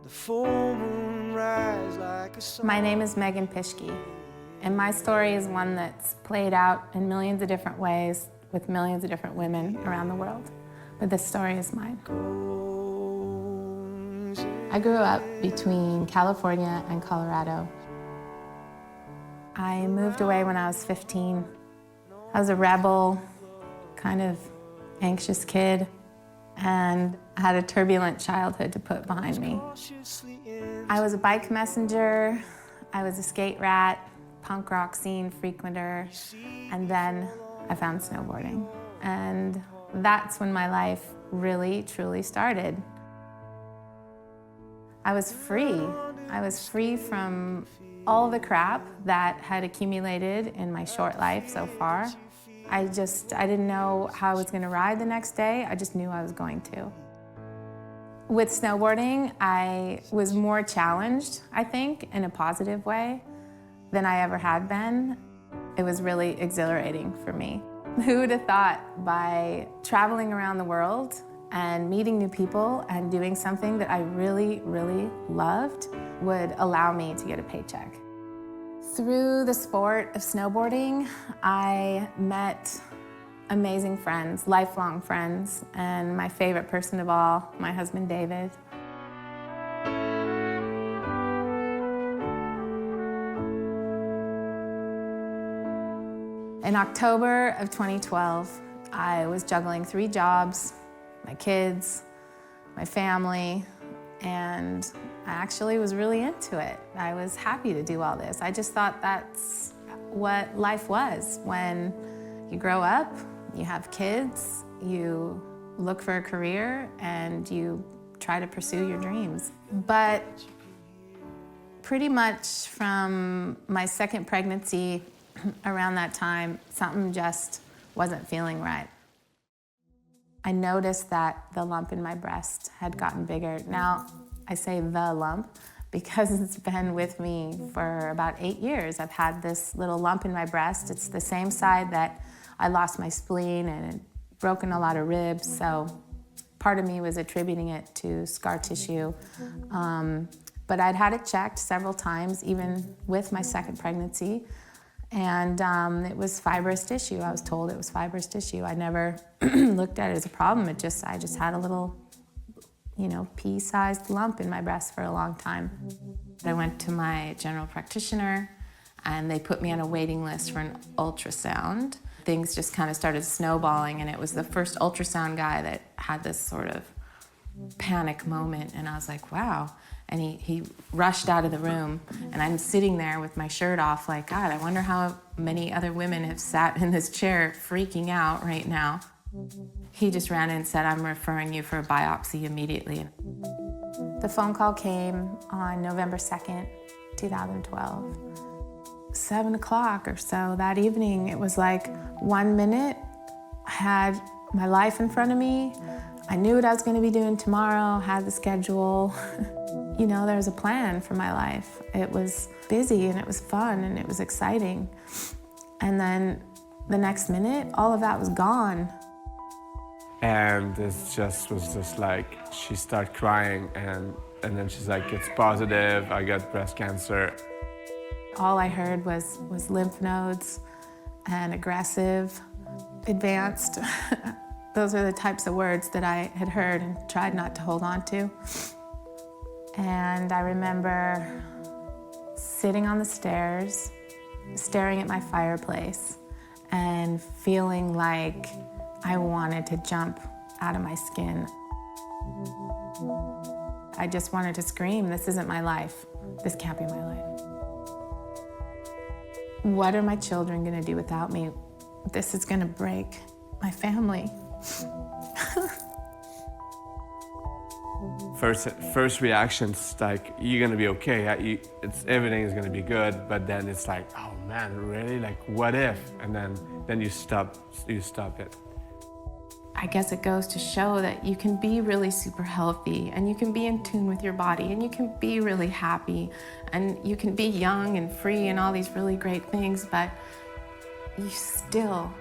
The full moon rise like a sun. My name is Megan Pischke, and my story is one that's played out in millions of different ways with millions of different women around the world. But this story is mine. I grew up between California and Colorado. I moved away when I was 15. I was a rebel, kind of anxious kid, and I had a turbulent childhood to put behind me. I was a bike messenger, I was a skate rat, punk rock scene frequenter, and then I found snowboarding. And that's when my life really, truly started. I was free. I was free from all the crap that had accumulated in my short life so far. I didn't know how I was going to ride the next day. I just knew I was going to. With snowboarding, I was more challenged, I think, in a positive way than I ever had been. It was really exhilarating for me. Who would have thought by traveling around the world and meeting new people and doing something that I really, really loved would allow me to get a paycheck? Through the sport of snowboarding, I met amazing friends, lifelong friends, and my favorite person of all, my husband, David. In October of 2012, I was juggling 3 jobs, my kids, my family, and I actually was really into it. I was happy to do all this. I just thought that's what life was. When you grow up, you have kids, you look for a career, and you try to pursue your dreams. But pretty much from my second pregnancy, around that time, something just wasn't feeling right. I noticed that the lump in my breast had gotten bigger. Now, I say the lump because it's been with me for about 8 years. I've had this little lump in my breast. It's the same side that I lost my spleen and broken a lot of ribs, so part of me was attributing it to scar tissue. But I'd had it checked several times, even with my second pregnancy, and it was fibrous tissue. I was told it was fibrous tissue. I never looked at it as a problem. I just had a little, pea-sized lump in my breast for a long time. I went to my general practitioner, and they put me on a waiting list for an ultrasound. Things just kind of started snowballing, and it was the first ultrasound guy that had this sort of panic moment, and I was like, wow. And he rushed out of the room, and I'm sitting there with my shirt off like, God, I wonder how many other women have sat in this chair freaking out right now. He just ran in and said, I'm referring you for a biopsy immediately. The phone call came on November 2nd, 2012. 7 o'clock or so that evening, it was like 1 minute, I had my life in front of me. I knew what I was going to be doing tomorrow, had the schedule. There was a plan for my life. It was busy and it was fun and it was exciting. And then the next minute, all of that was gone. And this was just like, she started crying and then she's like, it's positive, I got breast cancer. All I heard was lymph nodes and aggressive, advanced. Those are the types of words that I had heard and tried not to hold on to. And I remember sitting on the stairs, staring at my fireplace, and feeling like I wanted to jump out of my skin. I just wanted to scream, this isn't my life. This can't be my life. What are my children gonna do without me? This is gonna break my family. First reactions, like, you're gonna be okay, everything is gonna be good, but then it's like, oh man, really? Like, what if? And then you stop it. I guess it goes to show that you can be really super healthy, and you can be in tune with your body, and you can be really happy, and you can be young and free and all these really great things, but you still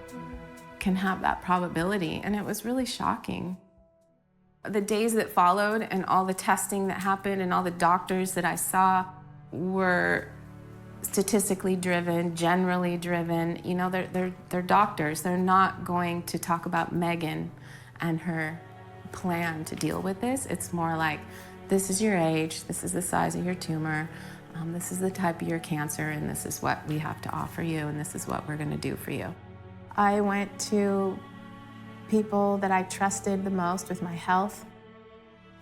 can have that probability, and it was really shocking. The days that followed and all the testing that happened and all the doctors that I saw were statistically driven, generally driven. You know, they're doctors. They're not going to talk about Megan and her plan to deal with this. It's more like, this is your age, this is the size of your tumor, this is the type of your cancer, and this is what we have to offer you, and this is what we're gonna do for you. I went to people that I trusted the most with my health,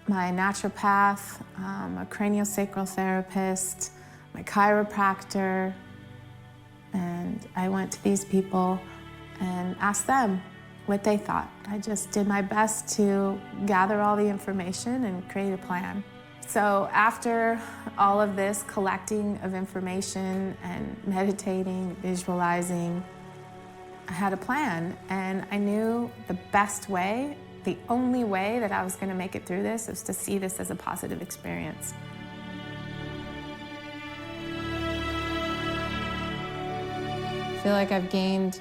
my naturopath, a craniosacral therapist, my chiropractor, and I went to these people and asked them what they thought. I just did my best to gather all the information and create a plan. So after all of this collecting of information and meditating, visualizing, I had a plan, and I knew the best way, the only way that I was going to make it through this was to see this as a positive experience. I feel like I've gained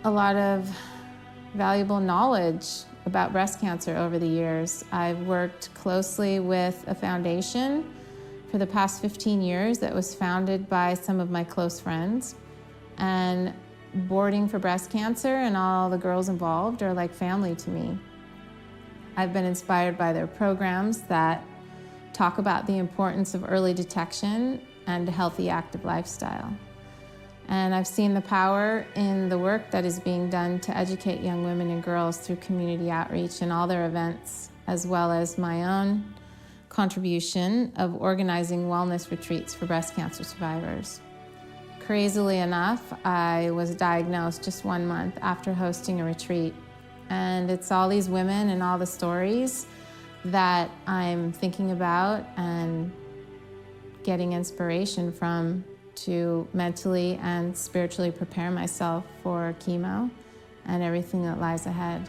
a lot of valuable knowledge about breast cancer over the years. I've worked closely with a foundation for the past 15 years that was founded by some of my close friends. And Boarding for Breast Cancer and all the girls involved are like family to me. I've been inspired by their programs that talk about the importance of early detection and a healthy, active lifestyle. And I've seen the power in the work that is being done to educate young women and girls through community outreach and all their events, as well as my own contribution of organizing wellness retreats for breast cancer survivors. Crazily enough, I was diagnosed just 1 month after hosting a retreat. And it's all these women and all the stories that I'm thinking about and getting inspiration from to mentally and spiritually prepare myself for chemo and everything that lies ahead.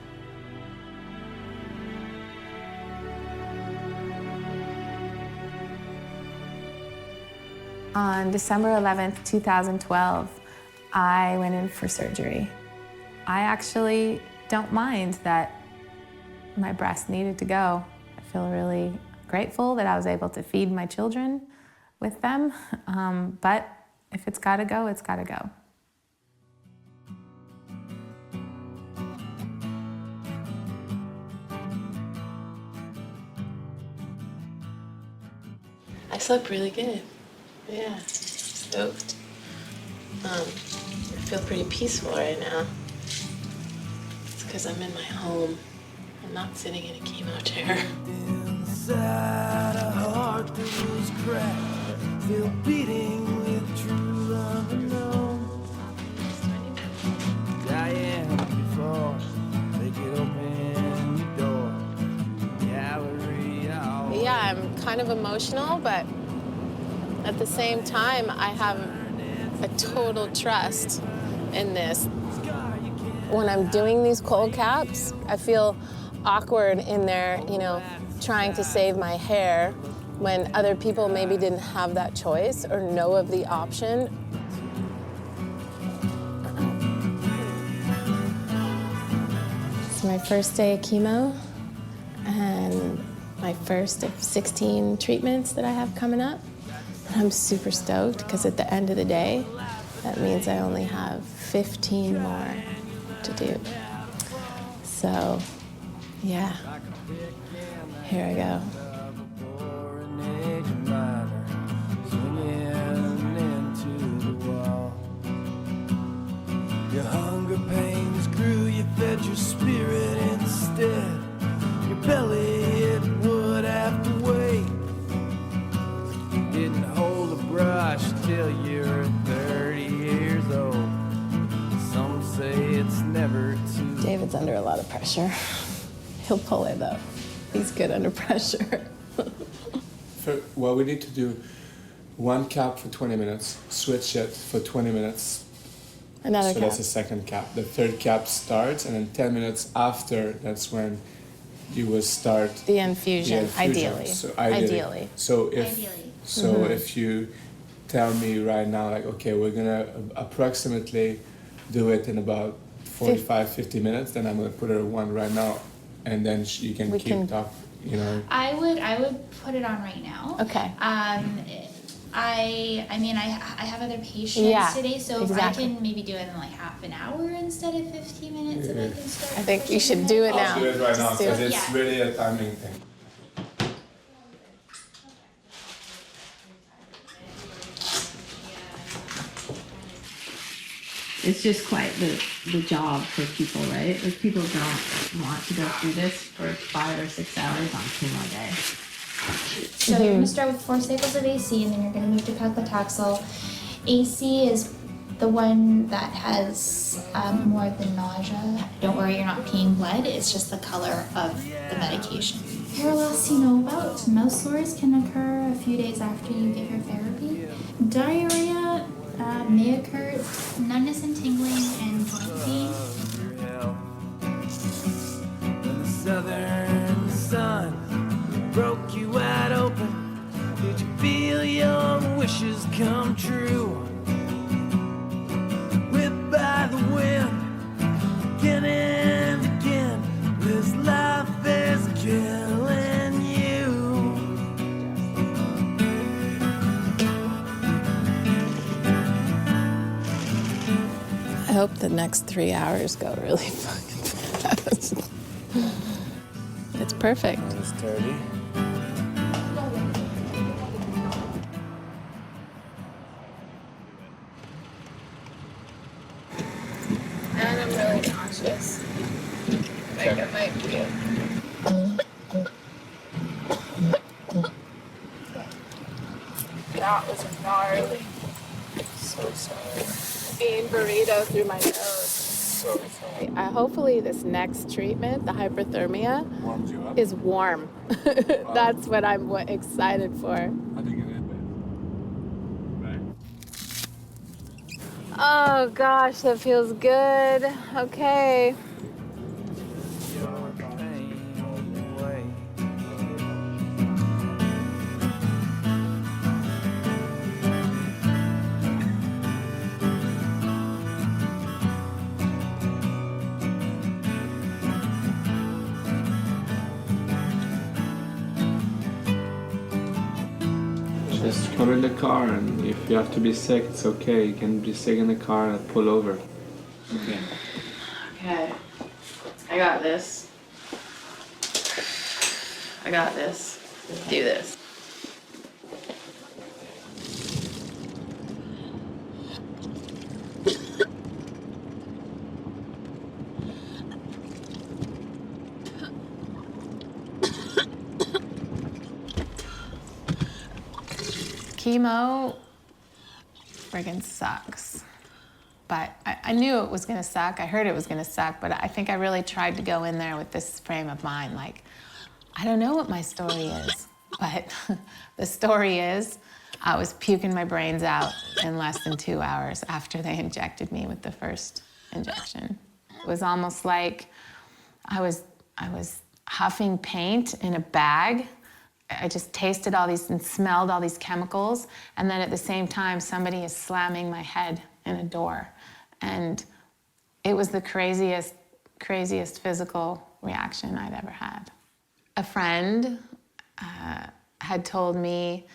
On December 11th, 2012, I went in for surgery. I actually don't mind that my breast needed to go. I feel really grateful that I was able to feed my children with them, but if it's gotta go, it's gotta go. I slept really good. Yeah, stoked. I feel pretty peaceful right now. It's because I'm in my home. I'm not sitting in a chemo chair. Inside a heart that was cracked, feel beating with true love unknown. Diane, before they could open your door. Gallery, Yeah, I'm kind of emotional, but at the same time, I have a total trust in this. When I'm doing these cold caps, I feel awkward in there, you know, trying to save my hair when other people maybe didn't have that choice or know of the option. It's my first day of chemo and my first of 16 treatments that I have coming up. I'm super stoked because at the end of the day, that means I only have 15 more to do. So, yeah, here I go. Your hunger pains grew, you fed your spirit instead. Your belly, it would have to wait. Didn't hold a brush till you're 30 years old. Some say it's never too. David's under a lot of pressure. He'll pull it though. He's good under pressure. Well, we need to do one cap for 20 minutes, switch it for 20 minutes. Another So cap. that's the second cap. The third cap starts, and then 10 minutes after, that's when you will start The infusion, ideally. So Ideally. So if you tell me right now, like, okay, we're gonna approximately do it in about 50 minutes, then I'm gonna put her one right now. and then you can keep talking, you know. I would put it on right now. Okay. I mean, I have other patients today, so exactly. if I can maybe do it in like half an hour instead of 15 minutes, if I can start. I think you should pushing do it. it now. I'll do it right now Just do because it. it's Yeah. really a timing thing. It's just quite the job for people, right? Like people don't want to go through this for 5 or 6 hours on chemo day. So you're gonna start with 4 cycles of AC, and then you're gonna move to paclitaxel. AC is the one that has more of the nausea. Don't worry, you're not peeing blood. It's just the color of the medication. Hair loss you know about. Mouth sores can occur a few days after you get your therapy. Diarrhea may occur. Numbness and tingling and joint pain. When the southern sun broke you wide open, did you feel your wishes come true? Whipped by the wind, again and again, this life is killing you. I hope the next 3 hours go really fucking fast. It's perfect. It's 30. And I'm really nauseous. I think it might be it. That was gnarly. So sorry. Being burrito through my nose. So sorry. Hopefully this next treatment, the hyperthermia, Warms you up. is warm. That's what I'm excited for. How do you get it? Right. Oh gosh, that feels good. Okay. Your pain away. Just come in the car, and if you have to be sick, it's okay. You can be sick in the car and pull over. Okay. Okay. I got this. I got this. Let's do this. Chemo friggin' sucks. But I knew it was gonna suck. I heard it was gonna suck, but I think I really tried to go in there with this frame of mind, like, I don't know what my story is, but the story is I was puking my brains out in less than 2 hours after they injected me with the first injection. It was almost like I was huffing paint in a bag. I just tasted all these and smelled all these chemicals, and then at the same time, somebody is slamming my head in a door. And it was the craziest physical reaction I'd ever had. A friend had told me,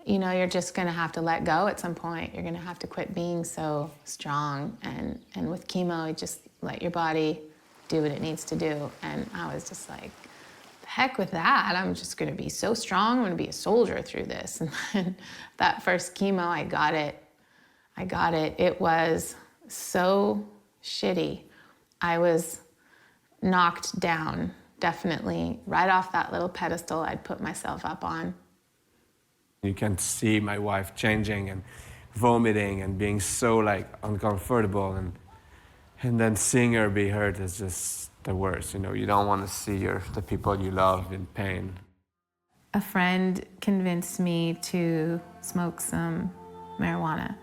you know, you're just gonna have to let go at some point. You're gonna have to quit being so strong. And with chemo, you just let your body do what it needs to do. And I was just like, the heck with that. I'm just gonna be so strong. I'm gonna be a soldier through this. And then that first chemo, I got it. It was so shitty. I was knocked down, definitely, right off that little pedestal I'd put myself up on. You can see my wife changing and vomiting and being so like uncomfortable, and then seeing her be hurt is just the worst. You know, you don't want to see the people you love in pain. A friend convinced me to smoke some marijuana.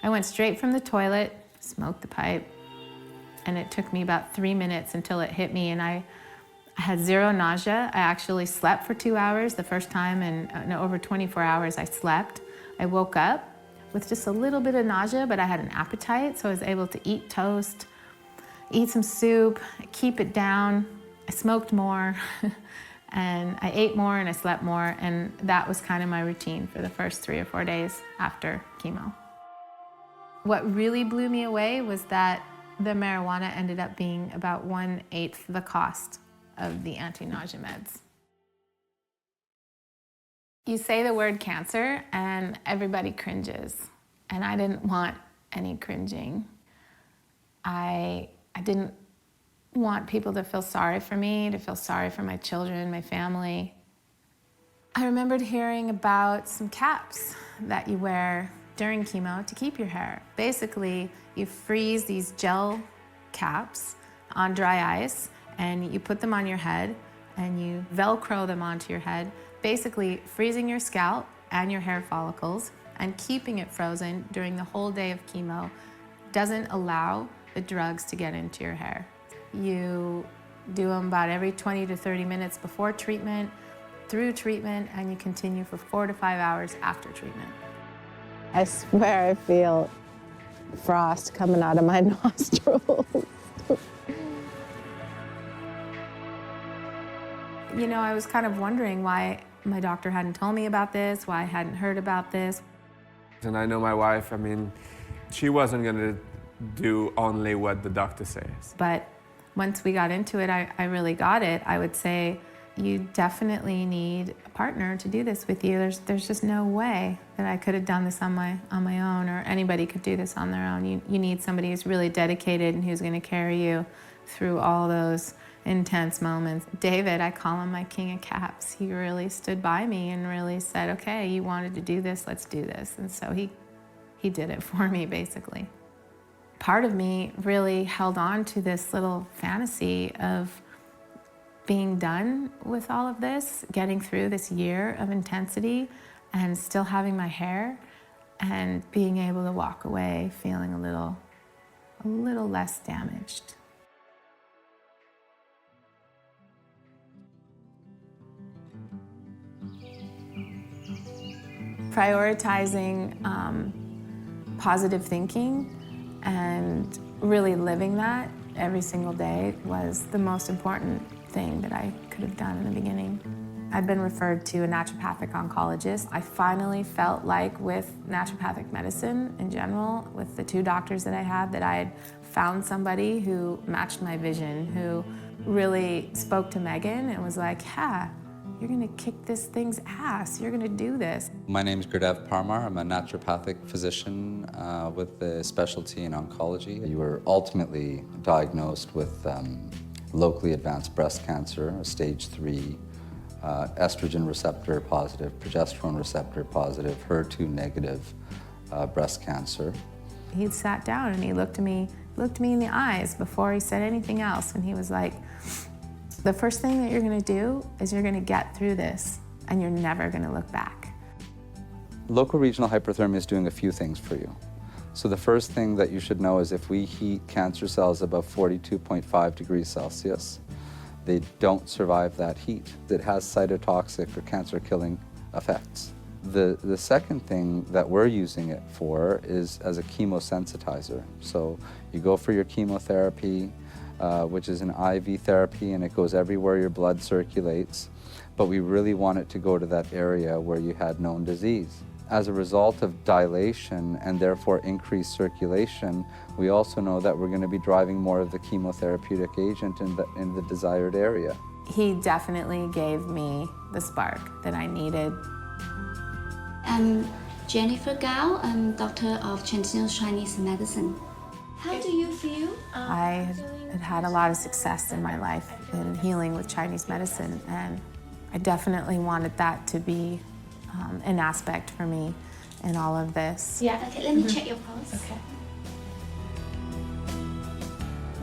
I went straight from the toilet, smoked the pipe, and it took me about 3 minutes until it hit me, and I had zero nausea. I actually slept for 2 hours. The first time in over 24 hours I slept. I woke up with just a little bit of nausea, but I had an appetite, so I was able to eat toast, eat some soup, keep it down, I smoked more, and I ate more and I slept more, and that was kind of my routine for the first 3 or 4 days after chemo. What really blew me away was that the marijuana ended up being about 1/8 the cost of the anti-nausea meds. You say the word cancer and everybody cringes, and I didn't want any cringing. I didn't want people to feel sorry for me, to feel sorry for my children, my family. I remembered hearing about some caps that you wear during chemo to keep your hair. Basically, you freeze these gel caps on dry ice and you put them on your head and you Velcro them onto your head, basically freezing your scalp and your hair follicles and keeping it frozen during the whole day of chemo doesn't allow the drugs to get into your hair. You do them about every 20 to 30 minutes before treatment, through treatment, and you continue for 4 to 5 hours after treatment. I swear I feel frost coming out of my nostrils. You know, I was kind of wondering why my doctor hadn't told me about this, why I hadn't heard about this. And I know my wife, I mean, she wasn't going to do only what the doctor says. But once we got into it, I really got it. I would say, you definitely need a partner to do this with you. There's just no way that I could have done this on my own, or anybody could do this on their own. You need somebody who's really dedicated and who's going to carry you through all those intense moments. David, I call him my king of caps. He really stood by me and really said, okay, you wanted to do this, let's do this. And so he did it for me, basically. Part of me really held on to this little fantasy of being done with all of this, getting through this year of intensity and still having my hair and being able to walk away feeling a little less damaged. Prioritizing positive thinking and really living that every single day was the most important thing that I could have done in the beginning. I've been referred to a naturopathic oncologist. I finally felt like with naturopathic medicine in general, with the 2 doctors that I had, that I had found somebody who matched my vision, who really spoke to Megan and was like, yeah, you're gonna kick this thing's ass, you're gonna do this. My name is Gurdev Parmar. I'm a naturopathic physician with a specialty in oncology. You were ultimately diagnosed with locally advanced breast cancer, stage 3, estrogen receptor positive, progesterone receptor positive, HER2 negative breast cancer. He sat down and he looked me in the eyes before he said anything else, and he was like, the first thing that you're gonna do is you're gonna get through this and you're never gonna look back. Local regional hyperthermia is doing a few things for you. So the first thing that you should know is if we heat cancer cells above 42.5 degrees Celsius, they don't survive that heat. It has cytotoxic or cancer-killing effects. The second thing that we're using it for is as a chemosensitizer. So you go for your chemotherapy, which is an IV therapy, and it goes everywhere your blood circulates, but we really want it to go to that area where you had known disease. As a result of dilation and therefore increased circulation, we also know that we're going to be driving more of the chemotherapeutic agent in the desired area. He definitely gave me the spark that I needed. I'm Jennifer Gao. I'm doctor of traditional Chinese medicine. How do you feel? I had had a lot of success in my life in healing with Chinese medicine, and I definitely wanted that to be an aspect for me in all of this. Yeah, okay, let me check your pulse. Okay.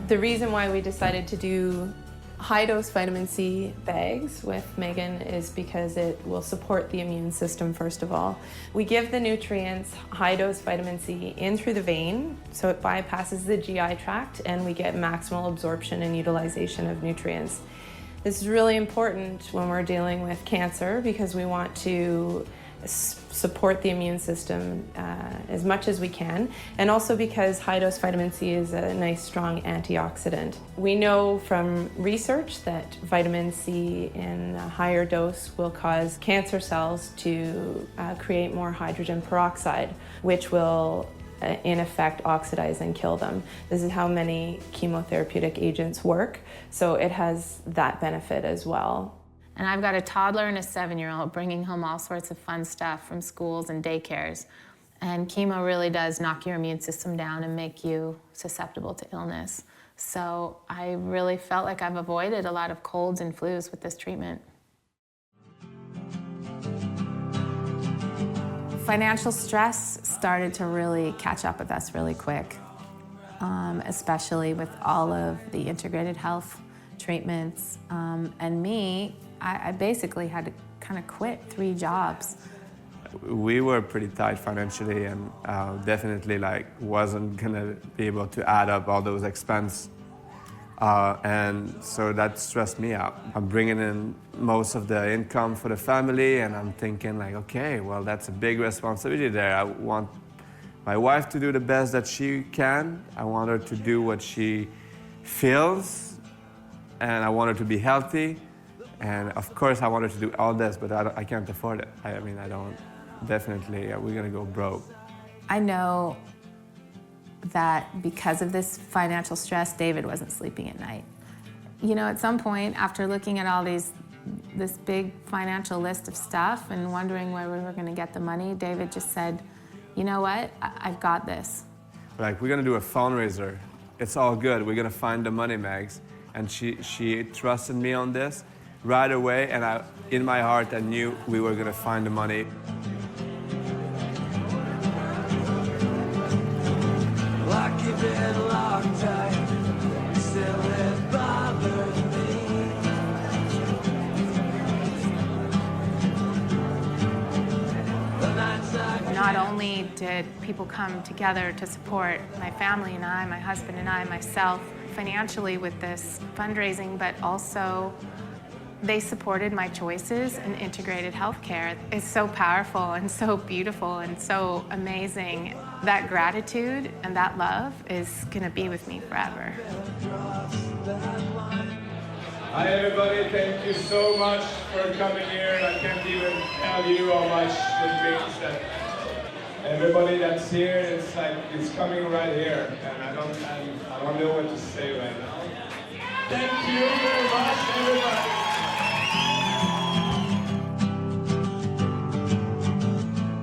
The reason why we decided to do high-dose vitamin C bags with Megan is because it will support the immune system, first of all. We give the nutrients, high-dose vitamin C, in through the vein, so it bypasses the GI tract, and we get maximal absorption and utilization of nutrients. This is really important when we're dealing with cancer because we want to support the immune system as much as we can, and also because high-dose vitamin C is a nice, strong antioxidant. We know from research that vitamin C in a higher dose will cause cancer cells to create more hydrogen peroxide, which will in effect oxidize and kill them. This is how many chemotherapeutic agents work, so it has that benefit as well. And I've got a toddler and a 7-year-old bringing home all sorts of fun stuff from schools and daycares. And chemo really does knock your immune system down and make you susceptible to illness. So I really felt like I've avoided a lot of colds and flus with this treatment. Financial stress started to really catch up with us really quick, especially with all of the integrated health treatments. And me, I basically had to kind of quit 3 jobs. We were pretty tight financially, and definitely wasn't gonna be able to add up all those expenses. And so that stressed me out. I'm bringing in most of the income for the family, and I'm thinking okay, well, that's a big responsibility there. I want my wife to do the best that she can. I want her to do what she feels, and I want her to be healthy. And of course, I want her to do all this, but I can't afford it. I don't, definitely, we're gonna go broke. I know that because of this financial stress, David wasn't sleeping at night. You know, at some point, after looking at all this big financial list of stuff and wondering where we were gonna get the money, David just said, you know what, I've got this. We're gonna do a fundraiser. It's all good, we're gonna find the money, Megs. And she trusted me on this right away, and in my heart, I knew we were gonna find the money. Like you've been locked tight, still it bothers me. Not only did people come together to support my family and I, my husband and I, myself, financially with this fundraising, but also they supported my choices in integrated healthcare. It's so powerful and so beautiful and so amazing. That gratitude and that love is gonna be with me forever. Hi everybody, thank you so much for coming here. I can't even tell you how much it means that everybody that's here, it's coming right here, and I don't know what to say right now. Thank you very much, everybody.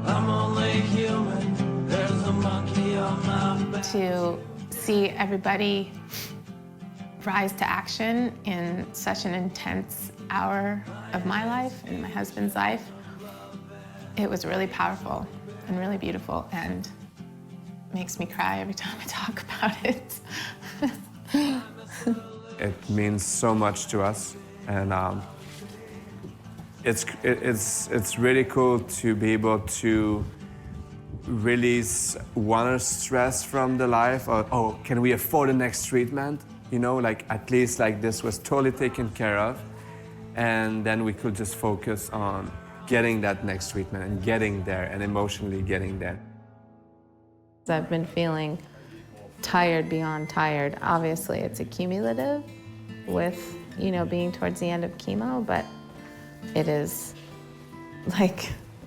I'm only human, there's a monkey on my back. To see everybody rise to action in such an intense hour of my life and my husband's life, it was really powerful and really beautiful, and makes me cry every time I talk about it. It means so much to us, and it's really cool to be able to release one stress from the life of, oh, can we afford the next treatment? You know, at least this was totally taken care of, and then we could just focus on getting that next treatment and getting there and emotionally getting there. I've been feeling tired beyond tired. Obviously, it's accumulative with, being towards the end of chemo, but it is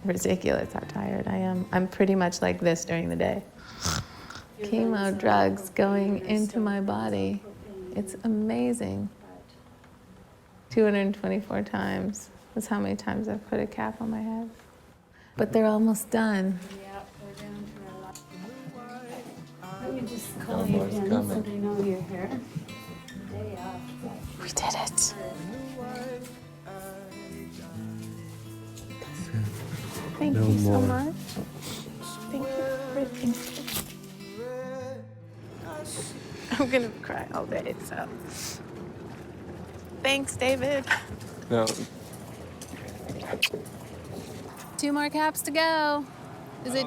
ridiculous how tired I am. I'm pretty much like this during the day. Chemo drugs going into my body. It's amazing. 224 times. That's how many times I've put a cap on my head. But they're almost done. Yeah, we're down to our last one. Let me just call you in so they know you're here. Day off. We did it. Thank you so much. Thank you for everything. I'm gonna cry all day, so. Thanks, David. No. 2 more caps to go. Is it?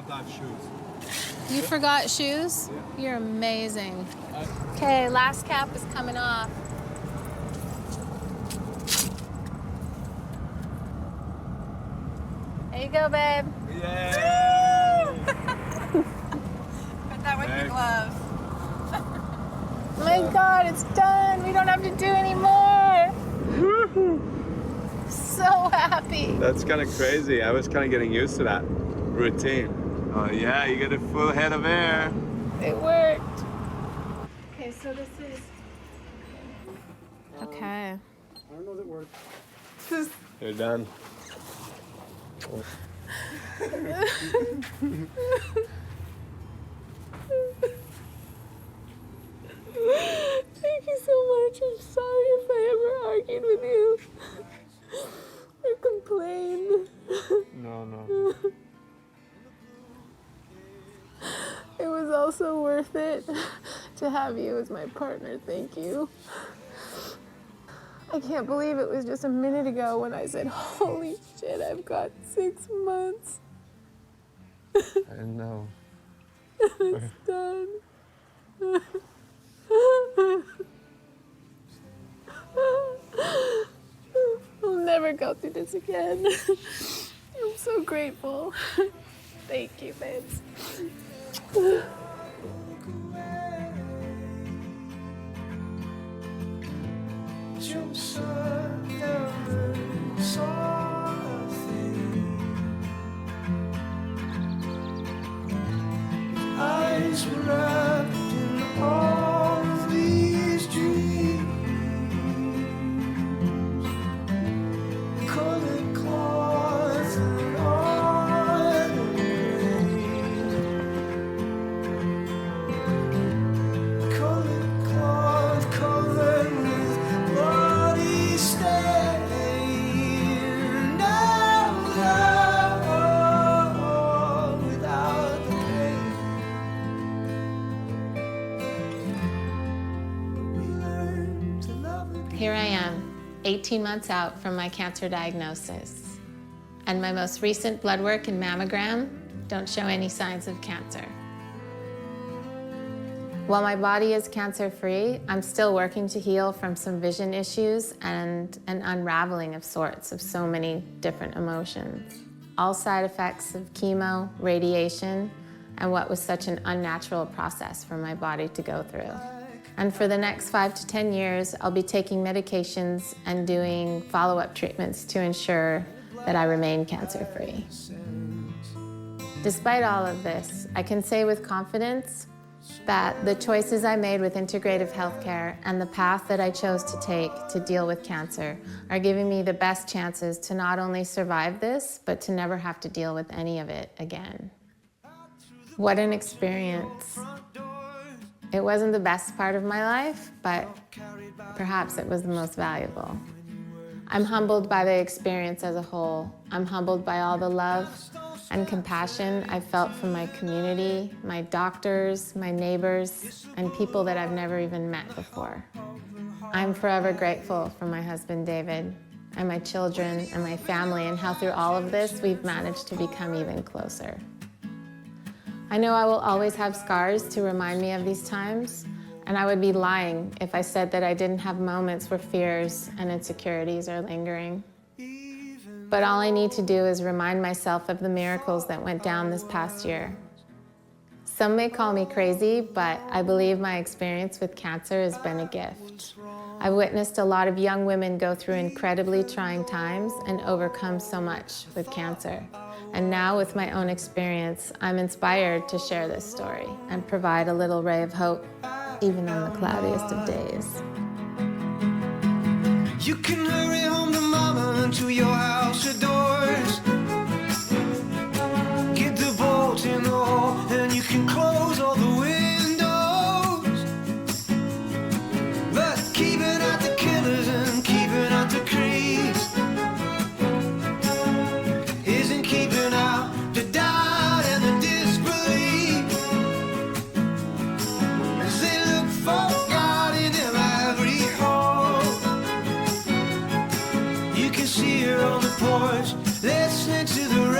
You forgot shoes? You're amazing. Okay, last cap is coming off. There you go, babe. Yay! Put that with your gloves. My God, it's done. We don't have to do any more. So happy. That's kind of crazy. I was kind of getting used to that routine. Oh yeah, you get a full head of hair. It worked. Okay, so this is... Okay. I don't know if it worked. You're done. Thank you so much. I'm sorry if I ever argued with you or complained. No. It was also worth it to have you as my partner. Thank you. I can't believe it was just a minute ago when I said, holy shit, I've got 6 months. I know. It's done. I'll never go through this again. I'm so grateful. Thank you, babes. Eyes were wrapped in all of these dreams, colored cloth and autumn rain, colored cloth covered with bloody stain, now love without the pain. Here I am, 18 months out from my cancer diagnosis. And my most recent blood work and mammogram don't show any signs of cancer. While my body is cancer-free, I'm still working to heal from some vision issues and an unraveling of sorts of so many different emotions. All side effects of chemo, radiation, and what was such an unnatural process for my body to go through. And for the next 5 to 10 years, I'll be taking medications and doing follow-up treatments to ensure that I remain cancer-free. Despite all of this, I can say with confidence that the choices I made with integrative healthcare and the path that I chose to take to deal with cancer are giving me the best chances to not only survive this, but to never have to deal with any of it again. What an experience. It wasn't the best part of my life, but perhaps it was the most valuable. I'm humbled by the experience as a whole. I'm humbled by all the love and compassion I've felt from my community, my doctors, my neighbors, and people that I've never even met before. I'm forever grateful for my husband, David, and my children and my family, and how through all of this, we've managed to become even closer. I know I will always have scars to remind me of these times, and I would be lying if I said that I didn't have moments where fears and insecurities are lingering. But all I need to do is remind myself of the miracles that went down this past year. Some may call me crazy, but I believe my experience with cancer has been a gift. I've witnessed a lot of young women go through incredibly trying times and overcome so much with cancer. And now with my own experience, I'm inspired to share this story and provide a little ray of hope, even on the cloudiest of days. You can hurry home to mama and to your house doors. Get the bolt in the hole and you can close all the windows. But keeping out the killers and keeping out the creeps isn't keeping out the doubt and the disbelief. As they look for God in every hole, you can see her on the porch, listening to the